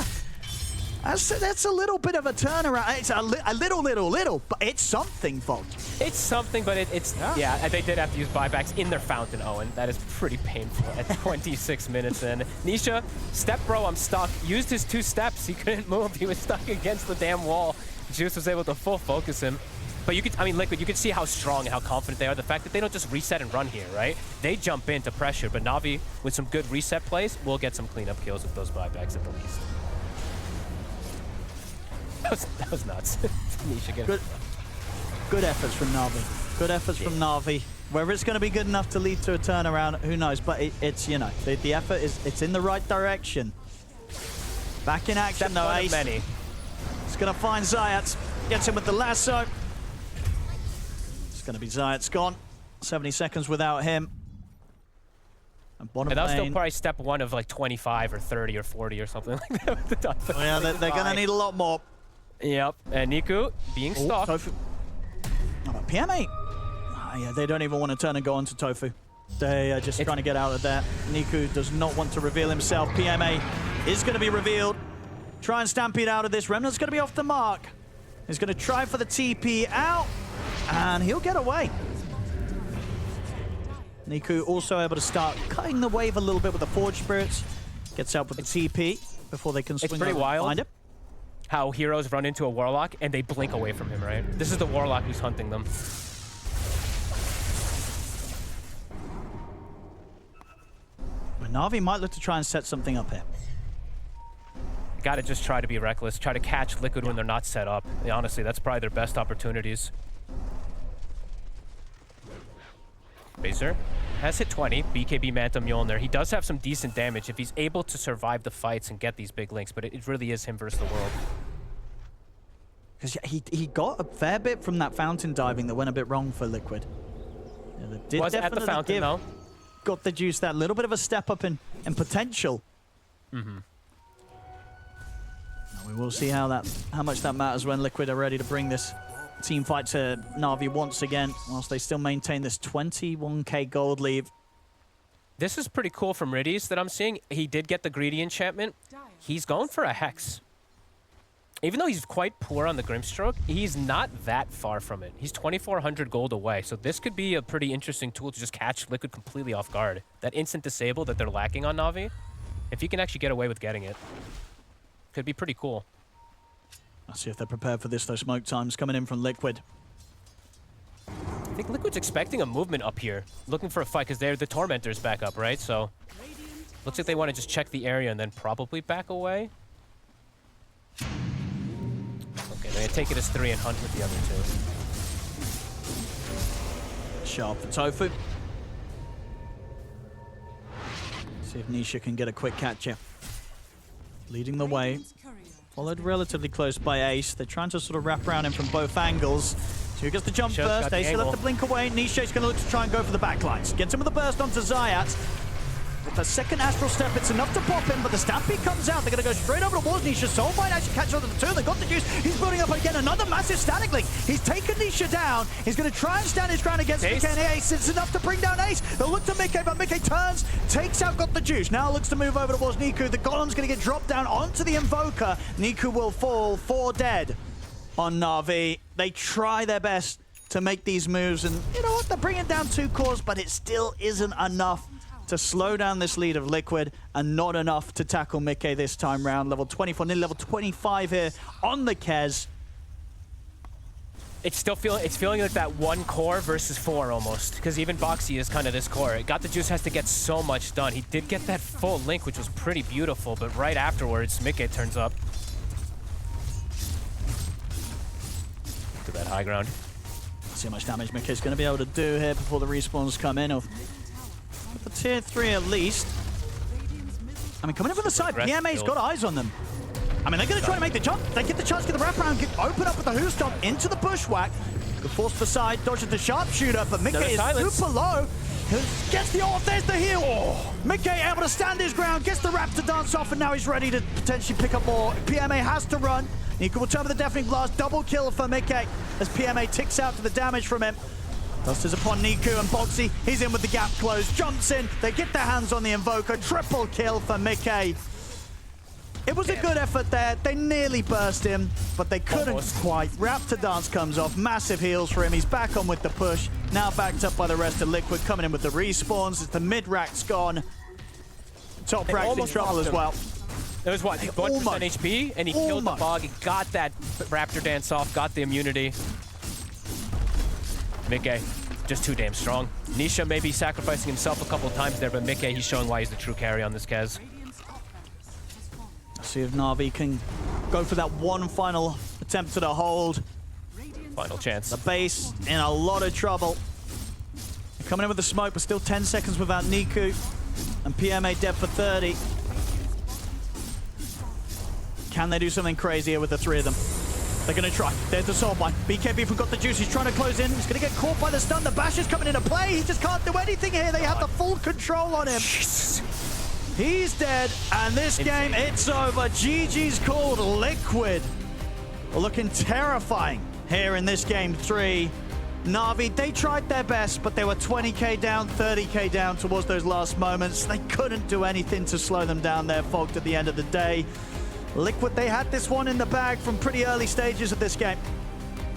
a little bit of a turnaround. It's a little, but it's something, folks. It's something, but it's they did have to use buybacks in their fountain, Owen. That is pretty painful at 26 minutes in. Nisha, step bro, I'm stuck. Used his 2 steps. He couldn't move. He was stuck against the damn wall. Juice was able to full focus him. But you could, I mean, Liquid, you could see how strong and how confident they are. The fact that they don't just reset and run here, right? They jump into pressure, but Navi, with some good reset plays, will get some cleanup kills with those buybacks at the least. That was nuts. Good efforts from Navi. Good efforts from Navi. Whether it's going to be good enough to lead to a turnaround, who knows? But it's, you know, the effort it's in the right direction. Back in action though, Ace. It's going to find Zayats. Gets him with the lasso. It's going to be Zayats gone. 70 seconds without him. And that's still probably step 1 of like 25 or 30 or 40 or something like that. Oh, yeah, they're going to need a lot more. Yep, and Niku being stalked. Tofu. Oh, but PMA. Yeah, they don't even want to turn and go onto Tofu. They are just trying to get out of there. Niku does not want to reveal himself. PMA is going to be revealed. Try and stampede out of this. Remnant's going to be off the mark. He's going to try for the TP out, and he'll get away. Niku also able to start cutting the wave a little bit with the Forge Spirits. Gets out with the TP before they can swing over and find it. How heroes run into a Warlock and they blink away from him, right? This is the Warlock who's hunting them. But Navi might look to try and set something up here. Gotta just try to be reckless, try to catch Liquid when they're not set up. Honestly, that's probably their best opportunities. Razor has hit 20, BKB Manta Mjolnir. He does have some decent damage if he's able to survive the fights and get these big links, but it really is him versus the world. Because he got a fair bit from that fountain diving that went a bit wrong for Liquid. Yeah, did was at the fountain, though. Got the Juice that little bit of a step up in potential. Mm-hmm. We will see how much that matters when Liquid are ready to bring this team fight to Navi once again, whilst they still maintain this 21k gold lead. This is pretty cool from Riddies that I'm seeing. He did get the greedy enchantment. He's going for a Hex. Even though he's quite poor on the Grimstroke, he's not that far from it. He's 2,400 gold away, so this could be a pretty interesting tool to just catch Liquid completely off guard. That instant disable that they're lacking on Navi. If he can actually get away with getting it, could be pretty cool. Let's see if they're prepared for this, though. Smoke time's coming in from Liquid. I think Liquid's expecting a movement up here, looking for a fight, because they're the Tormentor's back up, right? So, looks like they want to just check the area and then probably back away. Okay, they're going to take it as 3 and hunt with the other 2. Sharp for Tofu. See if Nisha can get a quick catch here. Leading the way. Followed relatively close by Ace. They're trying to sort of wrap around him from both angles. So who gets the jump Nisha's first? got the Ace will have angle. to blink away. Nisha's going to look to try and go for the backlines. Gets him with the burst onto Zayat. With the second Astral Step, it's enough to pop him, but the Stampede comes out. They're going to go straight over towards Nisha. Soul might actually catch on to the 2. They got the juice. He's building up again. Another massive static link. He's taken Nisha down. He's going to try and stand his ground against Ace. Mickey and Ace. It's enough to bring down Ace. They'll look to Mickey, but Mickey turns, takes out, got the juice. Now looks to move over towards Niku. The Golem's going to get dropped down onto the Invoker. Niku will fall 4 dead on Navi. They try their best to make these moves, and you know what? They're bringing down 2 cores, but it still isn't enough to slow down this lead of Liquid, and not enough to tackle Mickey this time round. Level 24, nearly level 25 here on the Kez. It's still feeling like that 1 core versus 4 almost, because even Boxy is kind of this core. Got the Juice has to get so much done. He did get that full link, which was pretty beautiful, but right afterwards, Mickey turns up to that high ground. See how much damage Mickey's going to be able to do here before the respawns come in. With the tier 3 at least. I mean, coming in from the side, PMA's got eyes on them. I mean, they're going to try to make the jump. They get the chance to get the wraparound, open up with the Who's jump into the bushwhack. The force for side, dodges the sharpshooter, but Mickey is super low. Gets the ult, there's the heal. Oh. Mickey able to stand his ground, gets the wrap to dance off, and now he's ready to potentially pick up more. PMA has to run. Niku will turn with the Deafening Blast, double kill for Mickey as PMA ticks out to the damage from him. Dust is upon Niku and Boxy. He's in with the gap closed, jumps in. They get their hands on the Invoker. Triple kill for Mickey. It was a good effort there. They nearly burst him, but they couldn't quite. Raptor Dance comes off. Massive heals for him. He's back on with the push. Now backed up by the rest of Liquid, coming in with the respawns. It's the mid-rack's gone. Top rack's in trouble as well. It was what, 1% HP, and he killed the bog. He got that Raptor Dance off, got the immunity. Mickey, just too damn strong. Nisha may be sacrificing himself a couple times there, but Mickey, he's showing why he's the true carry on this Kez. See if Navi can go for that one final attempt at a hold. Final chance. The base in a lot of trouble. They're coming in with the smoke, but still 10 seconds without Niku. And PMA dead for 30. Can they do something crazy here with the 3 of them? They're going to try. There's the soul bind. BKB forgot the juice. He's trying to close in. He's going to get caught by the stun. The bash is coming into play. He just can't do anything here. They have the full control on him. Jesus. He's dead, and this game, it's over. GG's called. Liquid looking terrifying here in this game 3. Navi, they tried their best, but they were 20k down, 30k down towards those last moments. They couldn't do anything to slow them down there, Fogged, at the end of the day. Liquid, they had this one in the bag from pretty early stages of this game.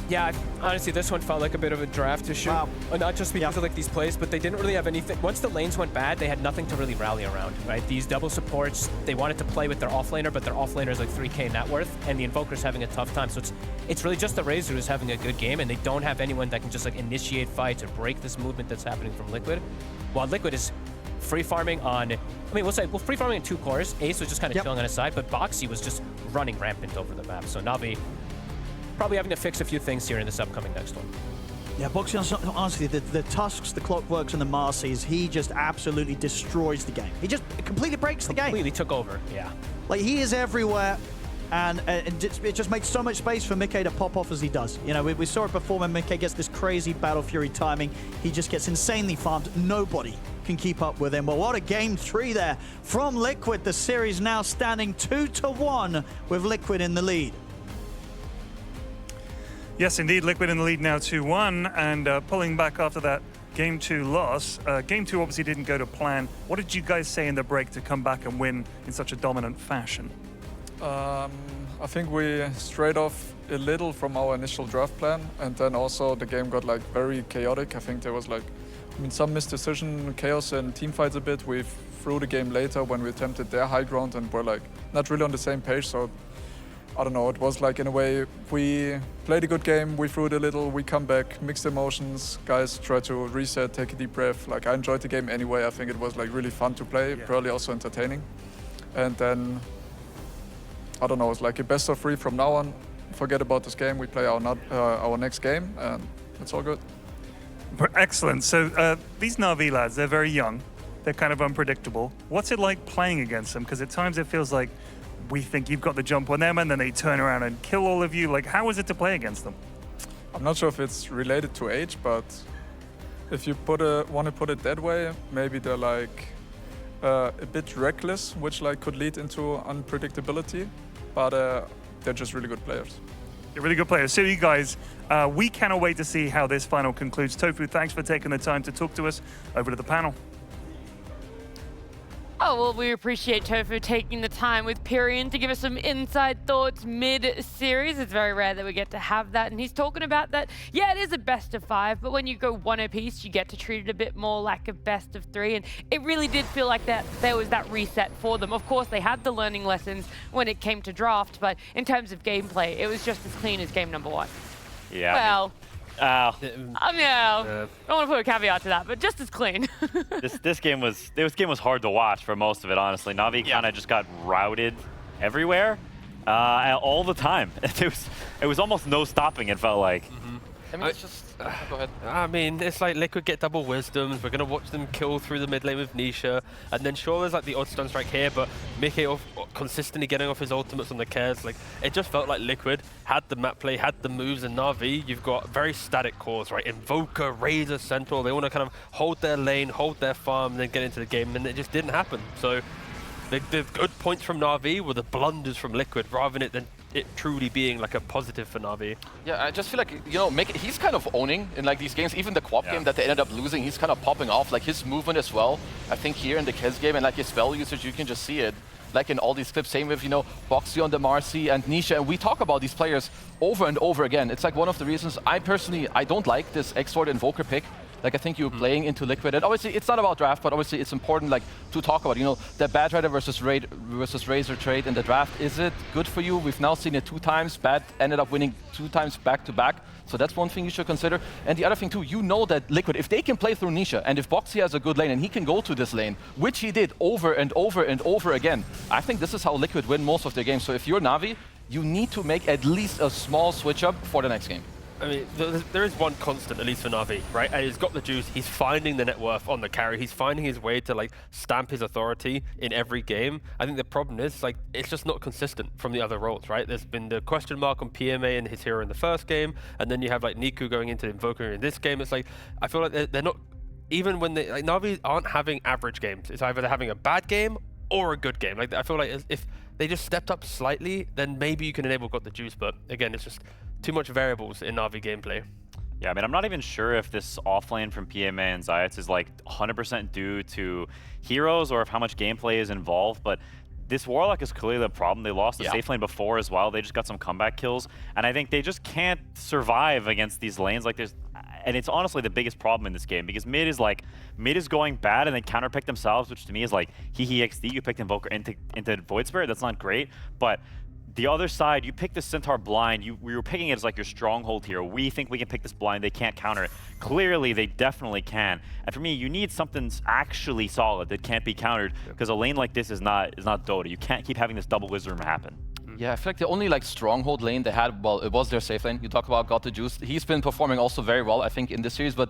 Yeah, honestly, this one felt like a bit of a draft issue. Wow. Not just because of like these plays, but they didn't really have anything. Once the lanes went bad, they had nothing to really rally around, right? These double supports, they wanted to play with their offlaner, but their offlaner is like 3k net worth, and the Invoker's having a tough time. So it's really just the Razor who's having a good game, and they don't have anyone that can just like initiate fights or break this movement that's happening from Liquid. While Liquid is free farming on, I mean, we'll say, free farming in 2 cores. Ace was just kind of chilling on his side, but Boxy was just running rampant over the map. So Navi probably having to fix a few things here in this upcoming next one. Yeah, Boxy, honestly, the Tusks, the Clockworks, and the Marseys, he just absolutely destroys the game. He just completely breaks the game. Completely took over, yeah. Like, he is everywhere, and it just makes so much space for Mickey to pop off as he does. You know, we saw it before when Mickey gets this crazy Battle Fury timing. He just gets insanely farmed. Nobody can keep up with him. Well, what a game 3 there from Liquid. The series now standing 2-1 with Liquid in the lead. Yes, indeed, Liquid in the lead now 2-1, and pulling back after that Game 2 loss. Game 2 obviously didn't go to plan. What did you guys say in the break to come back and win in such a dominant fashion? I think we straight off a little from our initial draft plan, and then also the game got like very chaotic. I think there was like, some missed decision, chaos and team fights a bit. We threw the game later when we attempted their high ground and were like not really on the same page. So I don't know, it was like in a way we played a good game, we threw it a little, we come back, mixed emotions, guys try to reset, take a deep breath. Like I enjoyed the game anyway. I think it was like really fun to play, probably also entertaining. And then I don't know, it's like a best of 3 from now on. Forget about this game, we play our next game and it's all good. Excellent. So these Navi lads, they're very young. They're kind of unpredictable. What's it like playing against them? Because at times it feels like we think you've got the jump on them and then they turn around and kill all of you. Like, how is it to play against them? I'm not sure if it's related to age, but if you want to put it that way, maybe they're like a bit reckless, which like could lead into unpredictability, but they're just really good players. You're really good players. So you guys, we cannot wait to see how this final concludes. Tofu, thanks for taking the time to talk to us. Over to the panel. Oh, well, we appreciate Tofu taking the time with Pyrian to give us some inside thoughts mid-series. It's very rare that we get to have that. And he's talking about that, yeah, it is a best of 5, but when you go 1 apiece, you get to treat it a bit more like a best of 3. And it really did feel like that there was that reset for them. Of course, they had the learning lessons when it came to draft, but in terms of gameplay, it was just as clean as game number 1. Yeah. Well, I don't want to put a caveat to that, but just as clean. this game was hard to watch for most of it, honestly. Navi kind of just got routed everywhere, all the time. It was almost no stopping. It felt like. I mean, it's just... go ahead. I mean, it's like Liquid get double wisdoms. We're going to watch them kill through the mid lane with Nisha. And then sure, there's like the odd stun strike here, but Mickey consistently getting off his ultimates on the cares. Like, it just felt like Liquid had the map play, had the moves, and Navi, you've got very static cores, right? Invoker, Razor, Centaur. They want to kind of hold their lane, hold their farm, and then get into the game, and it just didn't happen. So the good points from Navi were the blunders from Liquid, rather than it truly being like a positive for Navi. Yeah, I just feel like, you know, he's kind of owning in like these games. Even the co-op game that they ended up losing, he's kind of popping off. Like his movement as well. I think here in the Kez game and like his spell usage, you can just see it. Like in all these clips, same with, you know, Boxy on the Marcy and Nisha. And we talk about these players over and over again. It's like one of the reasons I don't like this X-Sword Invoker pick. Like I think you're playing into Liquid, and obviously it's not about draft, but obviously it's important like to talk about, you know, the Bad Rider versus Razor trade in the draft. Is it good for you? We've now seen it 2 times. Bad ended up winning 2 times back to back, so that's one thing you should consider. And the other thing too, you know that Liquid, if they can play through Nisha, and if Boxy has a good lane and he can go to this lane, which he did over and over and over again, I think this is how Liquid win most of their games. So if you're Navi, you need to make at least a small switch up for the next game. I mean, there is one constant, at least for Navi, right? And he's got the juice. He's finding the net worth on the carry. He's finding his way to like stamp his authority in every game. I think the problem is like it's just not consistent from the other roles, right? There's been the question mark on PMA and his hero in the first game, and then you have like Niku going into Invoker in this game. It's like I feel like they're not, even when they like Navi aren't having average games. It's either they're having a bad game or a good game. Like I feel like if they just stepped up slightly, then maybe you can enable Got the Juice. But again, it's just too much variables in Navi gameplay. Yeah, I mean, I'm not even sure if this offlane from PMA and Zayats is like 100% due to heroes or if how much gameplay is involved, but this Warlock is clearly the problem. They lost the safe lane before as well. They just got some comeback kills, and I think they just can't survive against these lanes. Like and it's honestly the biggest problem in this game because mid is going bad and then counterpick themselves, which to me is like XD. You picked Invoker into Void Spirit. That's not great, but the other side, you pick the Centaur blind. We were picking it as like your stronghold here. We think we can pick this blind. They can't counter it. Clearly, they definitely can. And for me, you need something actually solid that can't be countered because a lane like this is not Dota. You can't keep having this double wisdom happen. Yeah, I feel like the only like stronghold lane they had, well, it was their safe lane. You talk about Got the Juice. He's been performing also very well, I think, in this series, but